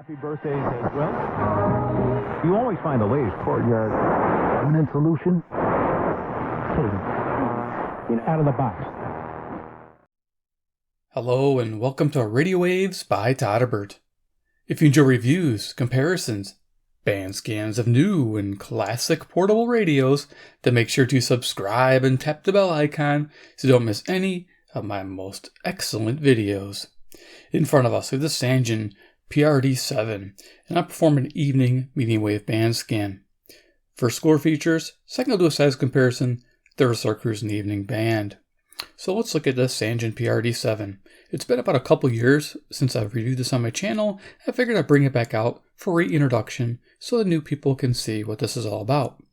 Happy birthdays as well. You always find the latest courtyard permanent solution. Out of the box. Hello and welcome to Radio Waves by Todderbert. If you enjoy reviews, comparisons, band scans of new and classic portable radios, then make sure to subscribe and tap the bell icon so you don't miss any of my most excellent videos. In front of us we have the Sangean PR-D7, and I perform an evening medium wave band scan. First score features, second I'll do a size comparison, third is our cruising evening band. So let's look at the Sangean PR-D7. It's been about a couple years since I've reviewed this on my channel. I figured I'd bring it back out for reintroduction so the new people can see what this is all about.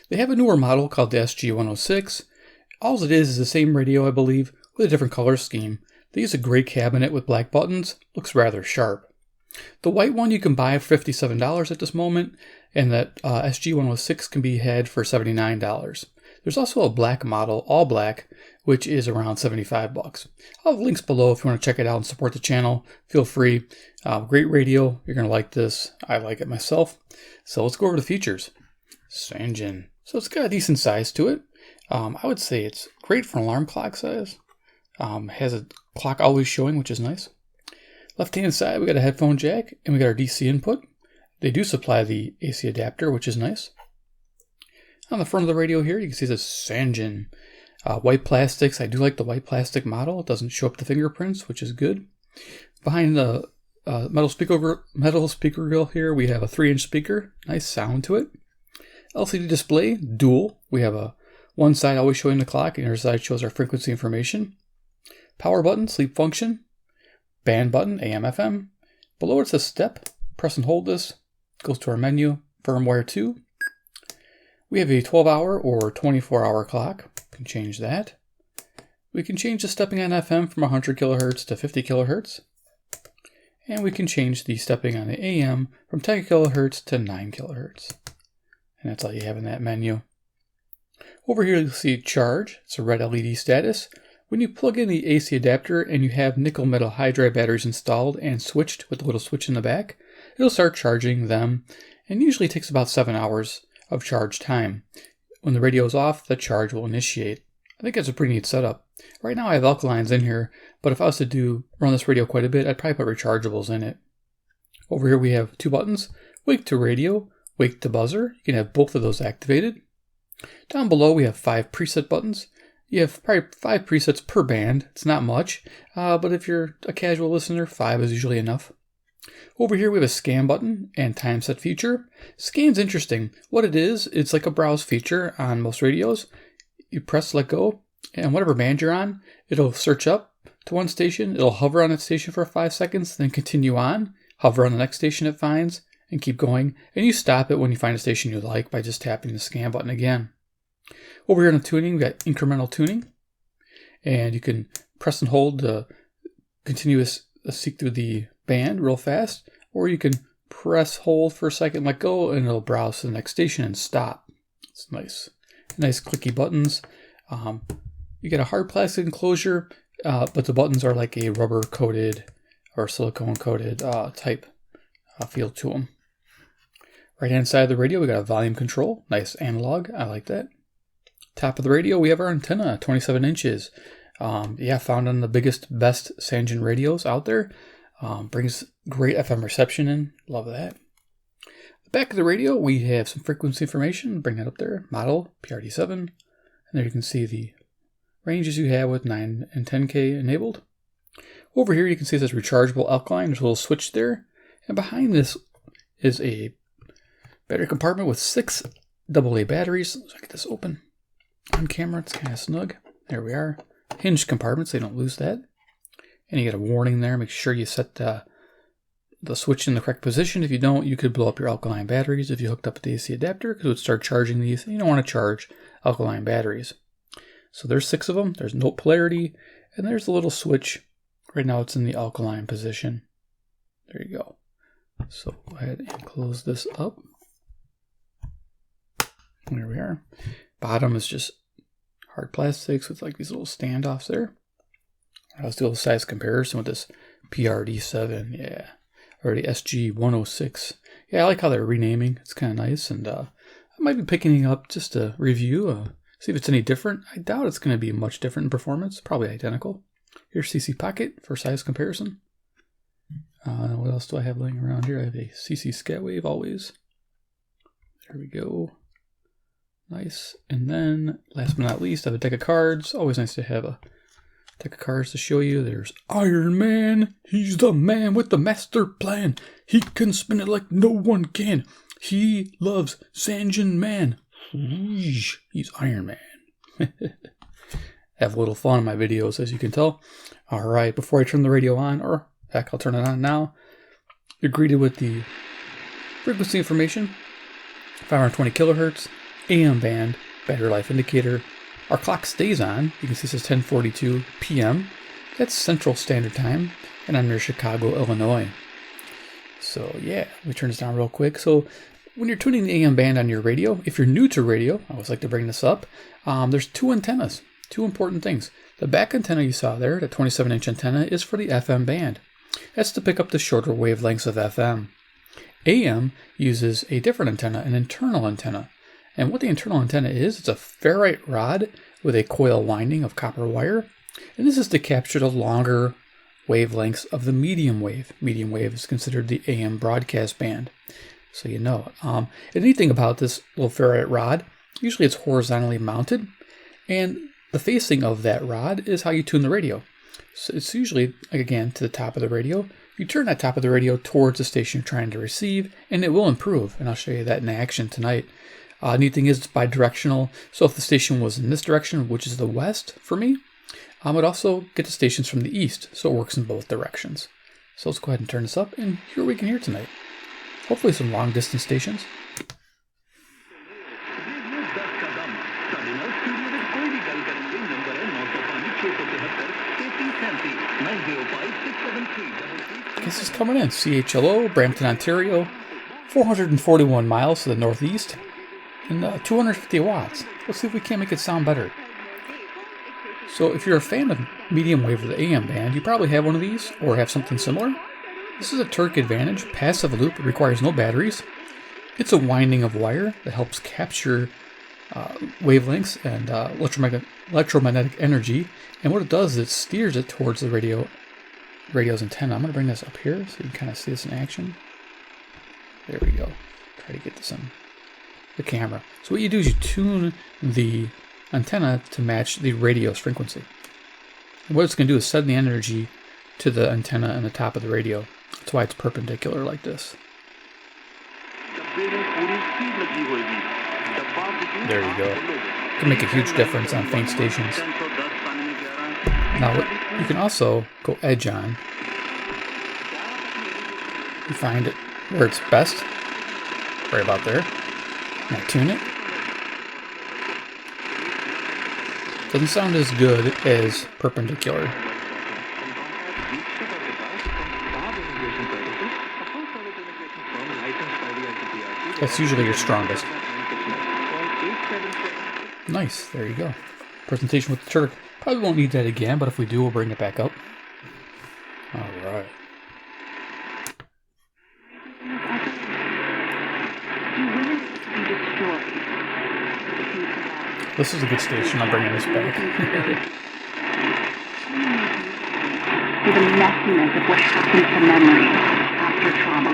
They have a newer model called the SG-106. All it is the same radio, I believe, with a different color scheme. They use a gray cabinet with black buttons. Looks rather sharp. The white one you can buy for $57 at this moment, and that SG-106 can be had for $79. There's also a black model, all black, which is around $75. I'll have links below if you want to check it out and support the channel. Feel free. Great radio. You're going to like this. I like it myself. So let's go over the features. Sangean. So it's got a decent size to it. I would say it's great for an alarm clock size. Has a clock always showing, which is nice. Left-hand side, we got a headphone jack, and we got our DC input. They do supply the AC adapter, which is nice. On the front of the radio here, you can see the Sangean. White plastics. I do like the white plastic model. It doesn't show up the fingerprints, which is good. Behind the metal speaker grill here, we have a 3-inch speaker. Nice sound to it. LCD display, dual. We have one side always showing the clock, and the other side shows our frequency information. Power button, sleep function. Band button, AM, FM. Below it says step. Press and hold this. Goes to our menu, firmware 2. We have a 12-hour or 24-hour clock. We can change that. We can change the stepping on FM from 100 kilohertz to 50 kilohertz. And we can change the stepping on the AM from 10 kilohertz to 9 kilohertz. And that's all you have in that menu. Over here you'll see charge. It's a red LED status. When you plug in the AC adapter and you have nickel metal hydride batteries installed and switched with the little switch in the back, it'll start charging them, and usually takes about 7 hours of charge time. When the radio is off, the charge will initiate. I think that's a pretty neat setup. Right now I have alkalines in here, but if I was to run this radio quite a bit, I'd probably put rechargeables in it. Over here we have 2 buttons, wake to radio, wake to buzzer. You can have both of those activated. Down below we have 5 preset buttons. You have probably 5 presets per band. It's not much, but if you're a casual listener, 5 is usually enough. Over here we have a scan button and time set feature. Scan's interesting. What it is, it's like a browse feature on most radios. You press let go, and whatever band you're on, it'll search up to one station. It'll hover on that station for 5 seconds, then continue on, hover on the next station it finds, and keep going. And you stop it when you find a station you like by just tapping the scan button again. Over here in the tuning, we've got incremental tuning, and you can press and hold to continuous seek through the band real fast, or you can press hold for a second, let go, and it'll browse to the next station and stop. It's nice. Nice clicky buttons. You get a hard plastic enclosure, but the buttons are like a rubber coated or silicone coated type feel to them. Right hand side of the radio, we got a volume control. Nice analog. I like that. Top of the radio, we have our antenna, 27 inches. Found on the biggest, best Sangean radios out there. Brings great FM reception in. Love that. The back of the radio, we have some frequency information. Bring that up there. Model, PR-D7. And there you can see the ranges you have with 9 and 10K enabled. Over here, you can see it says rechargeable alkaline. There's a little switch there. And behind this is a battery compartment with 6 AA batteries. Let's get this open. On camera, it's kind of snug. There we are. Hinged compartments, they don't lose that. And you get a warning there. Make sure you set the switch in the correct position. If you don't, you could blow up your alkaline batteries if you hooked up the AC adapter, because it would start charging these. You don't want to charge alkaline batteries. So there's 6 of them. There's no polarity. And there's the little switch. Right now it's in the alkaline position. There you go. So go ahead and close this up. There we are. Bottom is just hard plastics with like these little standoffs there. Let's do a size comparison with this PR-D7. Yeah. or the SG-106. Yeah, I like how they're renaming. It's kind of nice, and I might be picking it up just to review, see if it's any different. I doubt it's going to be much different in performance. Probably identical. Here's CC Pocket for size comparison. What else do I have laying around here? I have a CC Scatwave always. There we go. Nice. And then, last but not least, I have a deck of cards. Always nice to have a deck of cards to show you. There's Iron Man. He's the man with the master plan. He can spin it like no one can. He loves Sangean Man. He's Iron Man. Have a little fun in my videos, as you can tell. All right, before I turn the radio on, or heck, I'll turn it on now. You're greeted with the frequency information, 520 kilohertz, AM band, battery life indicator. Our clock stays on. You can see it says 10:42 p.m. That's Central Standard Time, and I'm near Chicago, Illinois. So yeah, let me turn this down real quick. So when you're tuning the AM band on your radio, if you're new to radio, I always like to bring this up, there's two antennas, two important things. The back antenna you saw there, the 27-inch antenna, is for the FM band. That's to pick up the shorter wavelengths of FM. AM uses a different antenna, an internal antenna. And what the internal antenna is, it's a ferrite rod with a coil winding of copper wire. And this is to capture the longer wavelengths of the medium wave. Medium wave is considered the AM broadcast band. So you know. And anything about this little ferrite rod, usually it's horizontally mounted. And the facing of that rod is how you tune the radio. So it's usually, again, to the top of the radio. You turn that top of the radio towards the station you're trying to receive, and it will improve. And I'll show you that in action tonight. Neat thing is it's bidirectional. So if the station was in this direction, which is the west for me, it would also get the stations from the east. So it works in both directions. So let's go ahead and turn this up and hear what we can hear tonight. Hopefully some long distance stations. This is coming in. CHLO, Brampton, Ontario, 441 miles to the northeast, and 250 watts. Let's see if we can't make it sound better. So if you're a fan of medium wave or the AM band, you probably have one of these or have something similar. This is a Turk Advantage passive loop. It requires no batteries. It's a winding of wire that helps capture wavelengths and electromagnetic energy. And what it does is it steers it towards the radio's antenna. I'm going to bring this up here so you can kind of see this in action. There we go. Try to get this on the camera. So what you do is you tune the antenna to match the radio's frequency. And what it's going to do is send the energy to the antenna on the top of the radio. That's why it's perpendicular like this. There you go. It can make a huge difference on faint stations. Now, you can also go edge on. You find it where it's best, right about there. Now tune it. Doesn't sound as good as perpendicular. That's usually your strongest. Nice, there you go. Presentation with the Turk. Probably won't need that again, but if we do, we'll bring it back up. Alright. This is a good station. I'm bringing this back. The messiness of what happens to memory after trauma.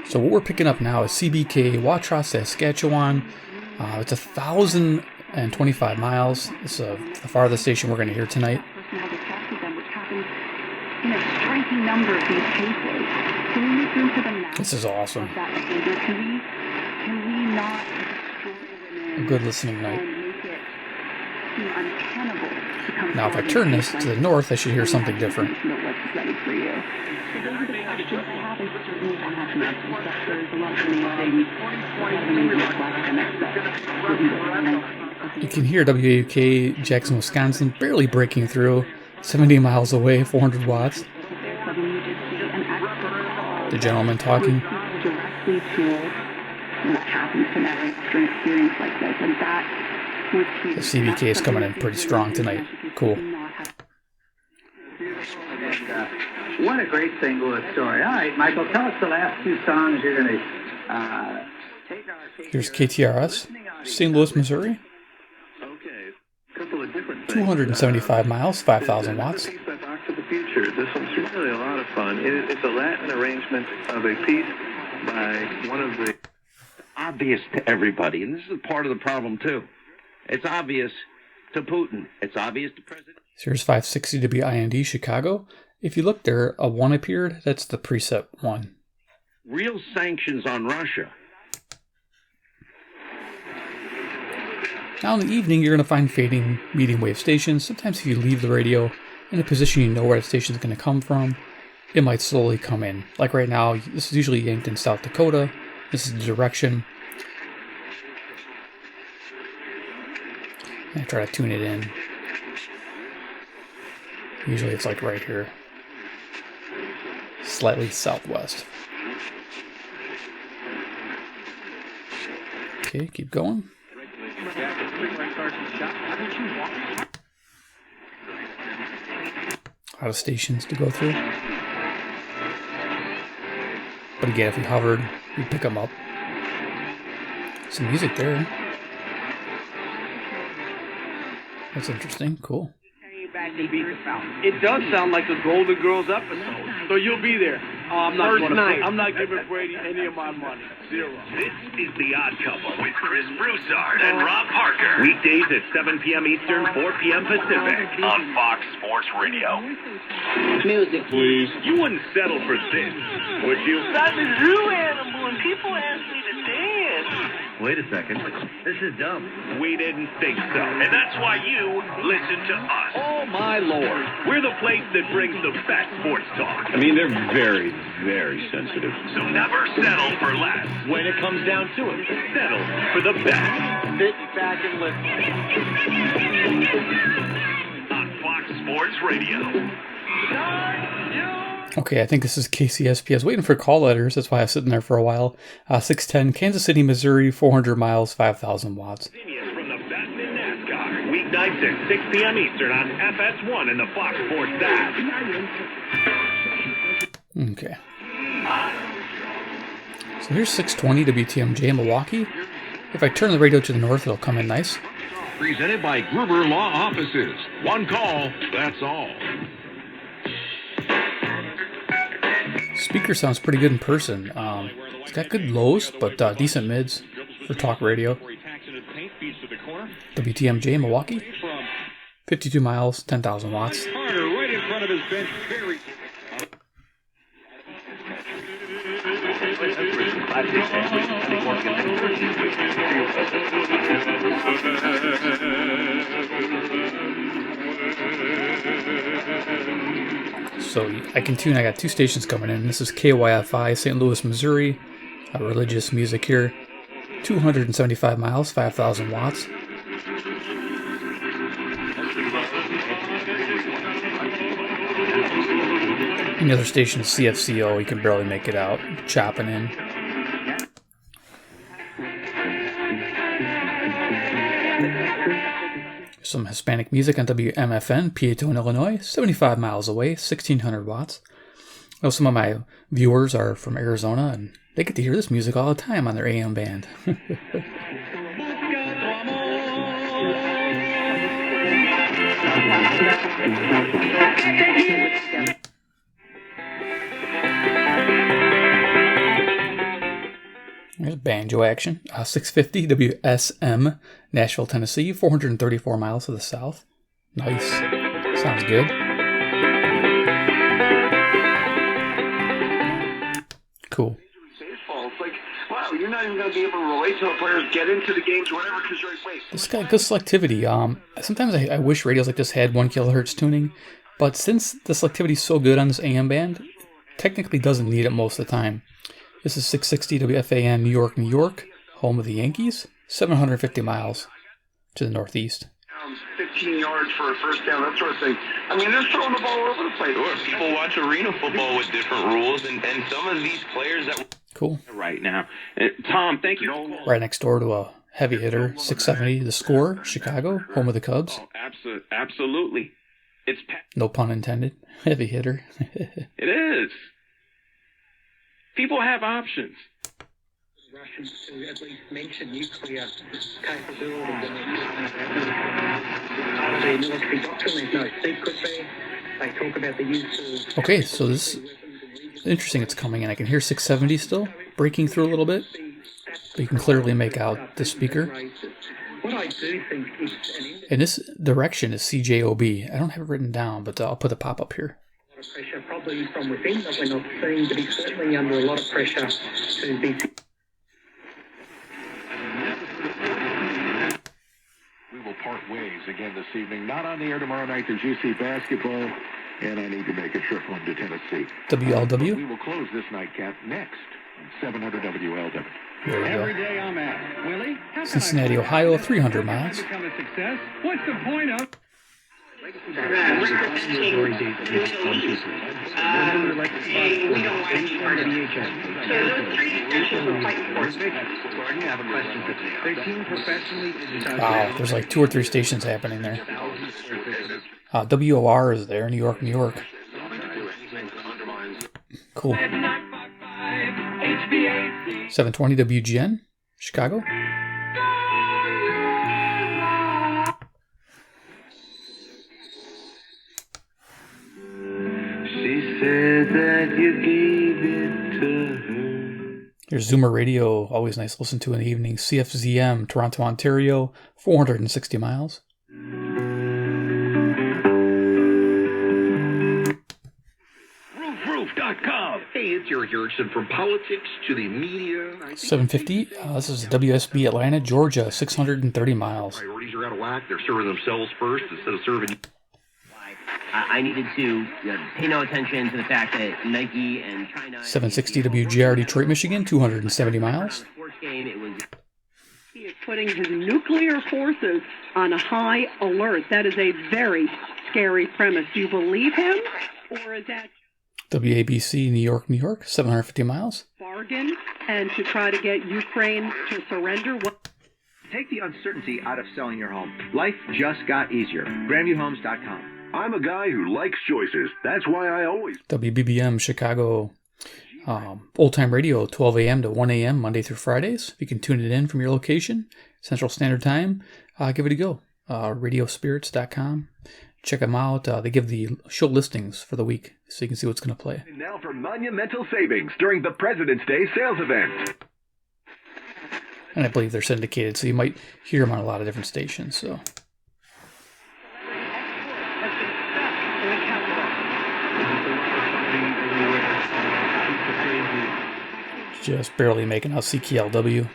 So what we're picking up now is CBK, Watrous, Saskatchewan. It's 1,025 miles. It's the farthest station we're going to hear tonight. This is awesome. A good listening night. Now if I turn this to the north, I should hear something different. You can hear WAUK, Jackson, Wisconsin, barely breaking through, 70 miles away, 400 watts. The gentleman talking. The CBK is coming in pretty strong tonight. Cool. What a great St. Louis story. All right, Michael, tell us the last two songs you're going to take our... Here's KTRS, St. Louis, Missouri. Okay, a couple of different things. 275 miles, 5,000 watts. This is a piece by Box of the Future. This one's really a lot of fun. It's a Latin arrangement of a piece by one of the... Obvious to everybody, and this is part of the problem, too. It's obvious to Putin. It's obvious to President... Here's 560 WIND, Chicago. If you look there, a 1 appeared. That's the preset 1. Real sanctions on Russia. Now in the evening, you're going to find fading medium wave stations. Sometimes if you leave the radio in a position you know where the station is going to come from, it might slowly come in. Like right now, this is usually yanked in South Dakota. This is the direction. I try to tune it in. Usually it's like right here. Slightly southwest. Okay, keep going. A lot of stations to go through. But again, if you hovered, you'd pick them up. Some music there. That's interesting. Cool. It does sound like a Golden Girls episode. So you'll be there. Oh, I'm not giving Brady any of my money. Zero. This is The Odd Couple with Chris Broussard and Rob Parker. Weekdays at 7 p.m. Eastern, 4 p.m. Pacific on Fox Sports Radio. Music, please. You wouldn't settle for this, would you? I'm a zoo animal and people ask me to dance. Wait a second. This is dumb. We didn't think so. And that's why you listen to us. Oh, my Lord. We're the place that brings the best sports talk. I mean, they're very, very sensitive. So never settle for less. When it comes down to it, Settle for the best. Sit back and listen. On Fox Sports Radio. Okay, I think this is KCSP. I was waiting for call letters. That's why I was sitting there for a while. 610, Kansas City, Missouri, 400 miles, 5,000 watts. From the Batman NASCAR. Weeknights at 6 p.m. Eastern on FS1 and the Fox Sports app. Okay. So here's 620 WTMJ in Milwaukee. If I turn the radio to the north, it'll come in nice. Presented by Gruber Law Offices. One call, that's all. Speaker sounds pretty good in person. It's got good lows, but decent mids for talk radio. WTMJ in Milwaukee. 52 miles, 10,000 watts. Right in front of his bench, very... So I can tune. I got two stations coming in. This is KYFI, St. Louis, Missouri. Religious music here. 275 miles, 5,000 watts. And the other station is CFCO. You can barely make it out. Chopping in. Some Hispanic music on WMFN, Peatone, Illinois, 75 miles away, 1,600 watts. I know some of my viewers are from Arizona, and they get to hear this music all the time on their AM band. There's banjo action. 650 WSM, Nashville, Tennessee, 434 miles to the south. Nice. Sounds good. Cool. It's like, wow, you're not even going to be able to relate to the players, get into the games, whatever, because you're like, This got good selectivity. Sometimes I wish radios like this had 1 kilohertz tuning, but since the selectivity is so good on this AM band, technically doesn't need it most of the time. This is 660 WFAN, New York, New York, home of the Yankees, 750 miles to the northeast. 15 yards for a first down, that sort of thing. I mean, they're throwing the ball all over the place. Sure, people watch arena football with different rules, and some of these players that cool right now. Tom, thank you. Right next door to a heavy hitter, 670, The Score, Chicago, home of the Cubs. Absolutely. No pun intended. Heavy hitter. It is. People have options. Russians to at least mention nuclear capability. The military doctrine, there's no secrecy. They talk about the use of... Okay, so this is interesting. It's coming in. I can hear 670 still breaking through a little bit. But you can clearly make out the speaker. What I do think is and this direction is CJOB. I don't have it written down, but I'll put a pop-up here. A lot of pressure, probably from within that we're not seeing, but he's certainly under a lot of pressure to be... We will part ways again this evening. Not on the air tomorrow night. There's UC basketball, and I need to make a trip home to Tennessee. WLW. We will close this nightcap next on 700 WLW. There we Every go. day I'm at Willie. How can Cincinnati, I Ohio, 300 miles. become a success? What's the point of? Wow, there's like 2 or 3 stations happening there. WOR is there, New York, New York. Cool. 720 WGN, Chicago. She said that you gave it to her. Here's Zoomer Radio, always nice to listen to in the evening. CFZM, Toronto, Ontario, 460 miles. Roofroof.com. Hey, it's Eric Erickson. From politics to the media. 750, this is WSB Atlanta, Georgia, 630 miles. Priorities are out of whack. They're serving themselves first instead of serving... I needed to pay no attention to the fact that Nike and China... 760 WGR, Detroit, Michigan, 270 miles. He is putting his nuclear forces on a high alert. That is a very scary premise. Do you believe him? Or is that... WABC, New York, New York, 750 miles. Bargain and to try to get Ukraine to surrender? Take the uncertainty out of selling your home. Life just got easier. GrandviewHomes.com. I'm a guy who likes choices. That's why I always... WBBM, Chicago, Old Time Radio, 12 a.m. to 1 a.m. Monday through Fridays. You can tune it in from your location, Central Standard Time. Give it a go. Radiospirits.com. Check them out. They give the show listings for the week, so you can see what's going to play. And now for monumental savings during the President's Day sales event. And I believe they're syndicated, so you might hear them on a lot of different stations. So. Just barely making out CKLW.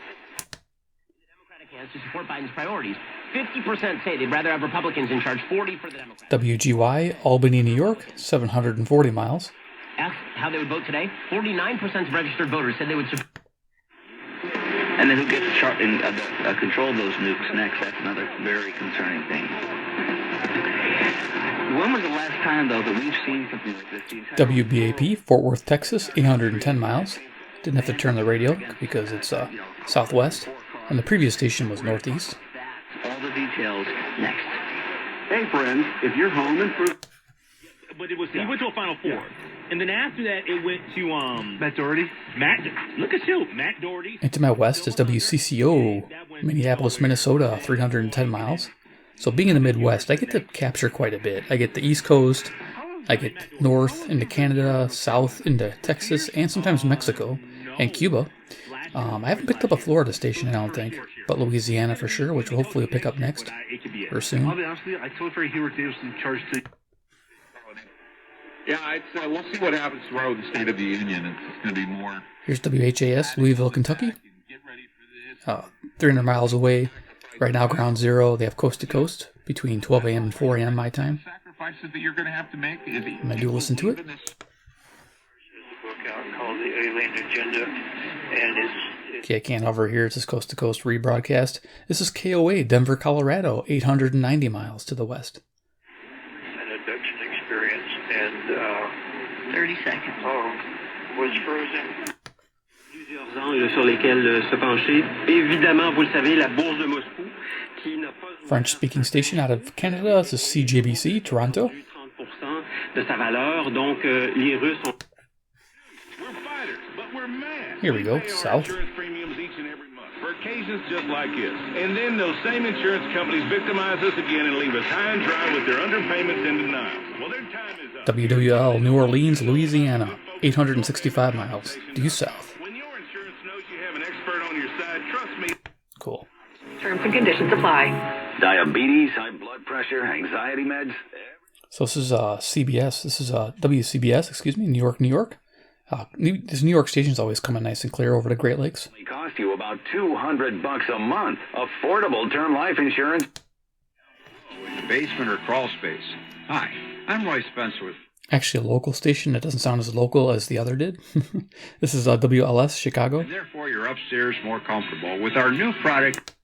To support Biden's priorities. 50% say they'd rather have Republicans in charge, 40% for the Democrats. WGY, Albany, New York, 740 miles. Asked how they would vote today, 49% of registered voters said they would support. And then who gets to control those nukes next? That's another very concerning thing. When was the last time, though, that we've seen something like this? WBAP, Fort Worth, Texas, 810 miles. Didn't have to turn the radio because it's southwest, and the previous station was northeast. All the details next. Hey, friends, if you're home and for... But it was he went to a Final Four, and then after that it went to Matt Doherty. Look at you, Matt Doherty. And to my west is WCCO, Minneapolis, Minnesota, 310 miles. So being in the Midwest, I get to capture quite a bit. I get the East Coast, I get north into Canada, south into Texas, and sometimes Mexico and Cuba. I haven't picked up a Florida station, I don't think, but Louisiana for sure, which will hopefully pick up next or soon. I'll be honest with you, I told Freddie Hayward Davis in charge to... Yeah, we'll see what happens tomorrow with the State of the Union. It's going to be more... Here's WHAS, Louisville, Kentucky. 300 miles away. Right now, ground zero. They have coast to coast between 12 a.m. and 4 a.m. my time. Sacrifices that you're going to have to make. I'm going to listen to it. There's a book out called The Alien Agenda, and Okay, I can't hover here. It's this coast to coast rebroadcast. This is KOA, Denver, Colorado, 890 miles to the west. an abduction experience, and 30 seconds. Was frozen. Plusieurs angles sur lesquels se pencher. Évidemment, vous le savez, la bourse de Moscou, qui n'a pas... French-speaking station out of Canada. This is CJBC, Toronto. de sa valeur. Donc, les Russes ont... Here we go, south. For occasions just like this. And then those same insurance companies victimize us again and leave us high and dry with their underpayments and denials. Well, their time is up. WWL, New Orleans, Louisiana, 865 miles, due south. When your insurance knows you have an expert on your side, trust me. Cool. Terms and conditions apply. Diabetes, high blood pressure, anxiety meds. So this is CBS. This is WCBS, excuse me, New York, New York. This New York station's always coming nice and clear over the Great Lakes. It cost you about $200 a month. Affordable term life insurance. Basement or crawl space. Hi, I'm Roy Spencer with... Actually, a local station that doesn't sound as local as the other did. This is WLS, Chicago. And therefore, you're upstairs more comfortable with our new product.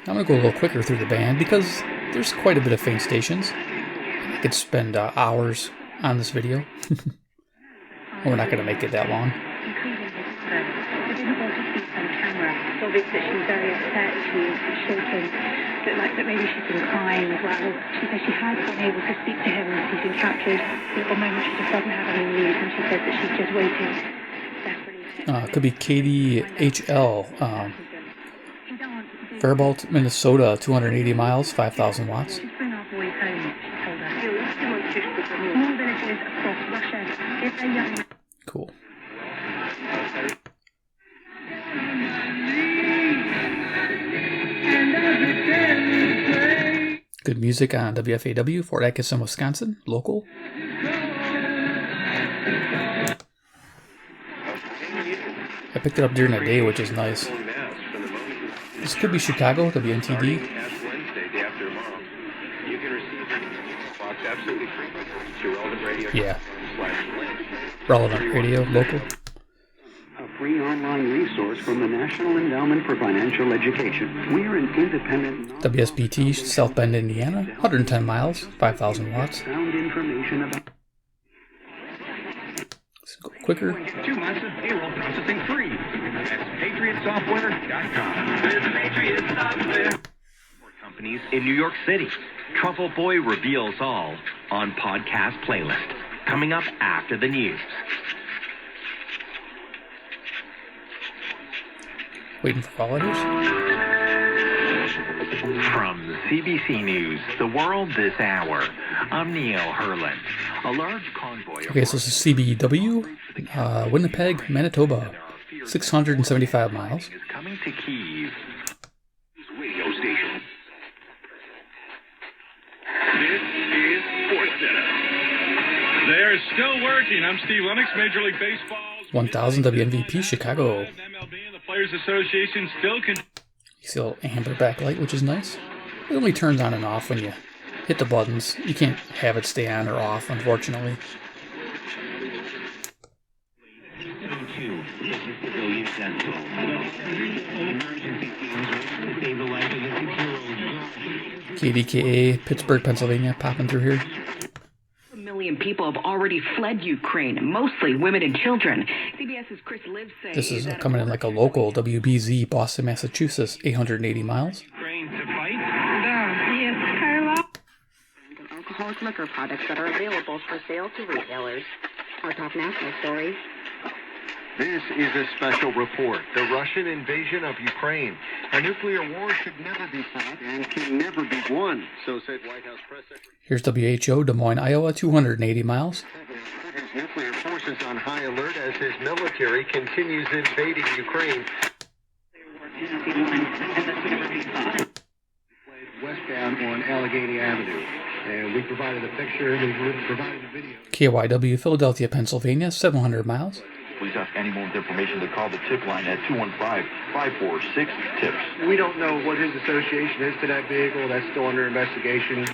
I'm going to go a little quicker through the band because there's quite a bit of faint stations. I could spend hours on this video. We're not going to make it that long. I didn't want to speak on camera. It's obvious that she's very upset. She's shaken. That maybe she's been crying as well. She said she has been able to speak to him. He's been captured. At the moment, she just doesn't have any news, and she says that she's just waiting desperately. Could be KDHL. Faribault, Minnesota, 280 miles, 5,000 watts. Bring our boys home, she told us. Small villages across Russia. If they're young... Cool. Good music on WFAW, Fort Atkinson, Wisconsin, local. I picked it up during the day, which is nice. This could be Chicago, WNTD. Yeah. Relevant radio, local. A free online resource from the National Endowment for Financial Education. We are an independent... WSBT, South Bend, Indiana, 110 miles, 5,000 watts. Found information about... Let's go quicker. 2 months of payroll processing free. That's PatriotSoftware.com. Visit Patriot Software. Companies in New York City. Truffle Boy reveals all on podcast playlist. Coming up after the news. Waiting for followers. From CBC News, The World This Hour, I'm Neil Herland. A large convoy... Okay, so this is CBW, Winnipeg, Manitoba, 675 miles. ...is coming to Kyiv. Radio station. This is SportsCenter. They're still working. I'm Steve Lennox, Major League Baseball. 1000 WMVP, Chicago. The Players Association still can... You see a little amber backlight, which is nice. It only turns on and off when you hit the buttons. You can't have it stay on or off, unfortunately. KDKA, Pittsburgh, Pennsylvania, popping through here. 1 million people have already fled Ukraine, mostly women and children. CBS's Chris Liv says this is coming in like a local WBZ, Boston, Massachusetts, 880 miles. Ukraine to fight. Yes, Carla. Alcoholic liquor products that are available for sale to retailers. Our top national stories. This is a special report. The Russian invasion of Ukraine. A nuclear war should never be fought and can never be won, so said White House Press Secretary. Here's WHO, Des Moines, Iowa, 280 miles. His nuclear forces on high alert as his military continues invading Ukraine. Westbound on Allegheny Avenue. And we provided a picture, we provided a video. KYW, Philadelphia, Pennsylvania, 700 miles. Please ask any more information to call the tip line at 215-546-TIPS. We don't know what his association is to that vehicle. That's still under investigation.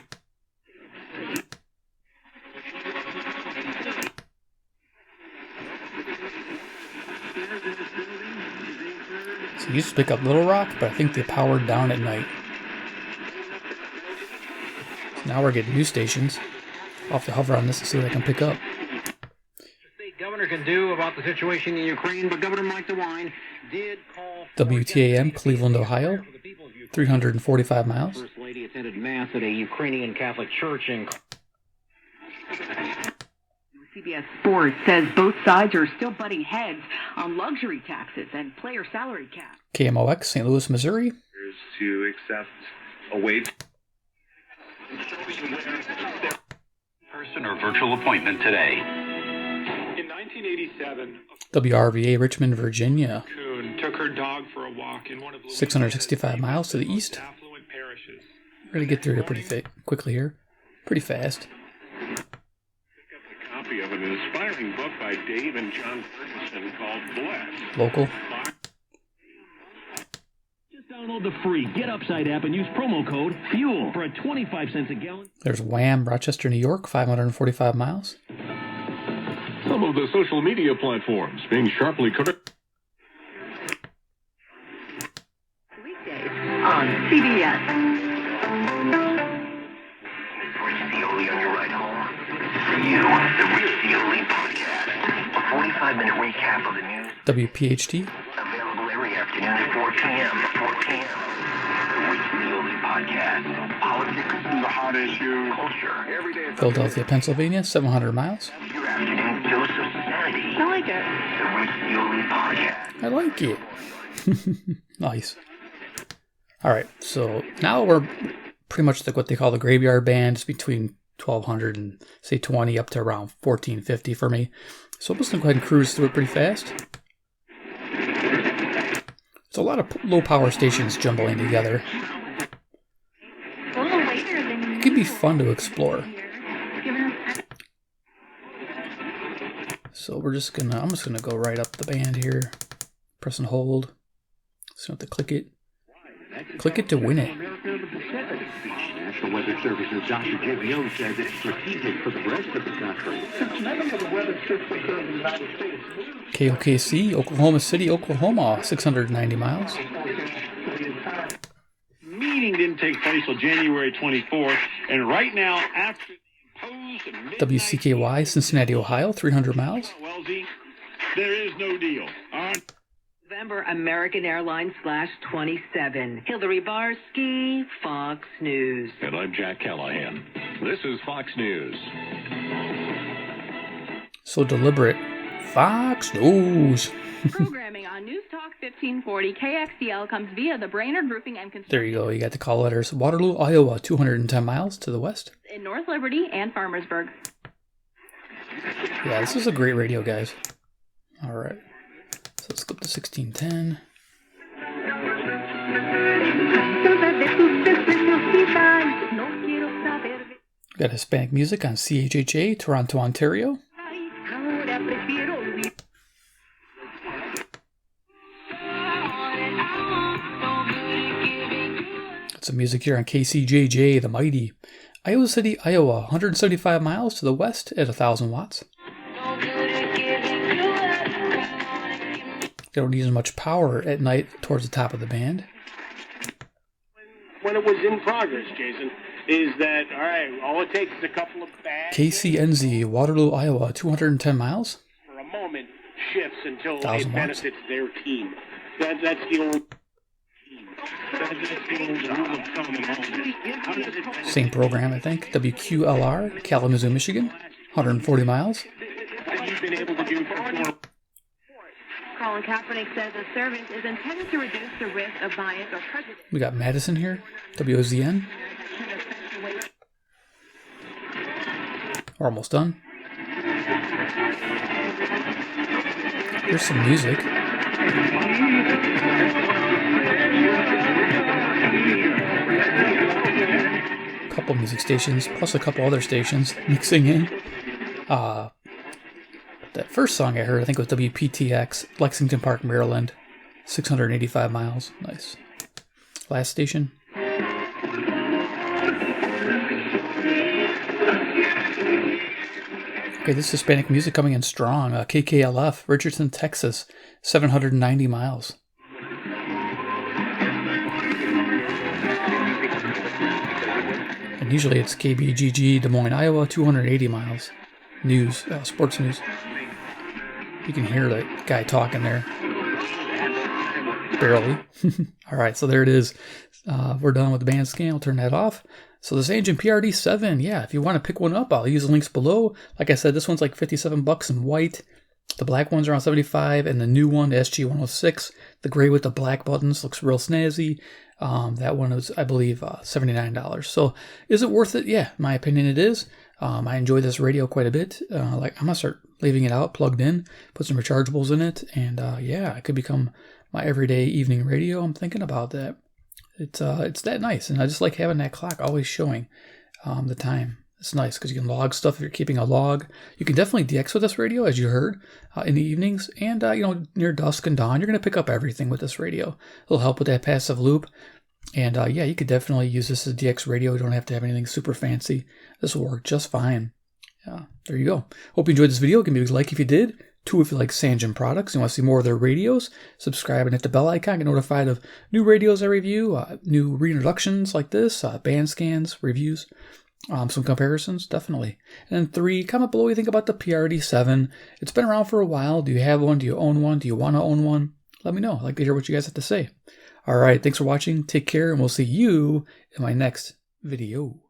So you used to pick up Little Rock, but I think they powered down at night. So now we're getting new stations. I'll have to hover on this to see what I can pick up. Governor can do about the situation in Ukraine, but Governor Mike DeWine did call WTAM, Cleveland, Ohio, 345 miles. First Lady at attended Mass at a Ukrainian Catholic church in... CBS Sports says both sides are still butting heads on luxury taxes and player salary caps. KMOX, St. Louis, Missouri. To accept a wage. Person or virtual appointment today. In 1987, WRVA, Richmond, Virginia. Coon took her dog for a walk in one of 665 miles to the east. affluent parishes. We're going to get through here pretty quickly here. Pretty fast. A copy of an inspiring book by Dave and John Ferguson called Blessed. Local. Just download the free Get Upside app and use promo code FUEL for a 25 cents a gallon. There's Wham, Rochester, New York, 545 miles. Some of the social media platforms being sharply corrected. Weekdays on CBS. Rich Theoli on your ride home. For you, the Rich Theoli podcast. A 45-minute recap of the news. WPHT. Available every afternoon at 4 p.m. 4 p.m. The Rich Theoli podcast. Politics, the hot issue, culture. Every day. Philadelphia, Pennsylvania, 700 miles. Your afternoon dose of sanity. I like it. The Rich Theoli podcast. I like it. Nice. Alright, so now we're pretty much like what they call the graveyard bands, between 1200 and say 20 up to around 1450 for me. So I'm just going to go ahead and cruise through it pretty fast. It's a lot of low power stations jumbling together. It can be fun to explore. So I'm just gonna go right up the band here. Press and hold. So you have to click it. Click it to win it. National Weather Service's Dr. JBO says it's strategic for the rest of the country. Since none of the weather system in the United States. KOKC, Oklahoma City, Oklahoma, 690 miles. Meeting didn't take place till January 24th, and right now, after the imposed WCKY, Cincinnati, Ohio, 300 miles. Wellesley, there is no deal. November, American Airlines /27. Hillary Barsky, Fox News. And I'm Jack Callahan. This is Fox News. So deliberate. Fox News. Programming on News Talk 1540 KXDL comes via the Brainerd Roofing and Construction. There you go. You got the call letters. Waterloo, Iowa, 210 miles to the west. In North Liberty and Farmersburg. Yeah, this is a great radio, guys. All right. So let's go up to 1610. Got Hispanic music on CHHA, Toronto, Ontario. Got some music here on KCJJ, The Mighty. Iowa City, Iowa, 175 miles to the west at 1,000 watts. They don't use much power at night towards the top of the band. When it was in progress, Jason, is that, all right, all it takes is a couple of bad... KCNZ, Waterloo, Iowa, 210 miles. For a moment, shifts until 1,000 it watts. benefits their team. That's the old... That's the old rule of thumb in How does it benefit? Same program, I think. WQLR, Kalamazoo, Michigan, 140 miles. What you've been able to do for 4... Colin Kaepernick says the service is intended to reduce the risk of bias or prejudice. We got Madison here, WOZN. We're almost done. Here's some music. Couple music stations, plus a couple other stations mixing in. That first song I heard, I think it was WPTX, Lexington Park, Maryland, 685 miles. Nice. Last station. Okay, this Hispanic music coming in strong. KKLF, Richardson, Texas, 790 miles. And usually it's KBGG, Des Moines, Iowa, 280 miles. News, sports news. You can hear that guy talking there. Barely. All right, so there it is. we're done with the band scan. I'll turn that off. So the Sangean PR-D7, yeah, if you want to pick one up, I'll use the links below. Like I said, this one's like $57 in white. The black one's around $75, and the new one, the SG-106, the gray with the black buttons, looks real snazzy. That one was, I believe, $79. So is it worth it? Yeah, in my opinion, it is. I enjoy this radio quite a bit. I'm gonna start leaving it out, plugged in, put some rechargeables in it, and yeah, it could become my everyday evening radio. I'm thinking about that. It's that nice, and I just like having that clock always showing the time. It's nice because you can log stuff if you're keeping a log. You can definitely DX with this radio, as you heard, in the evenings, and near dusk and dawn, you're gonna pick up everything with this radio. It'll help with that passive loop, and yeah, you could definitely use this as DX radio. You don't have to have anything super fancy. This will work just fine. There you go. Hope you enjoyed this video. Give me a like if you did. 2 if you like Sangean products and want to see more of their radios. Subscribe and hit the bell icon. Get notified of new radios I review, new reintroductions like this, band scans, reviews, some comparisons, definitely. And then 3, comment below what you think about the PR-D7. It's been around for a while. Do you have one? Do you own one? Do you want to own one? Let me know. I'd like to hear what you guys have to say. All right, thanks for watching. Take care, and we'll see you in my next video.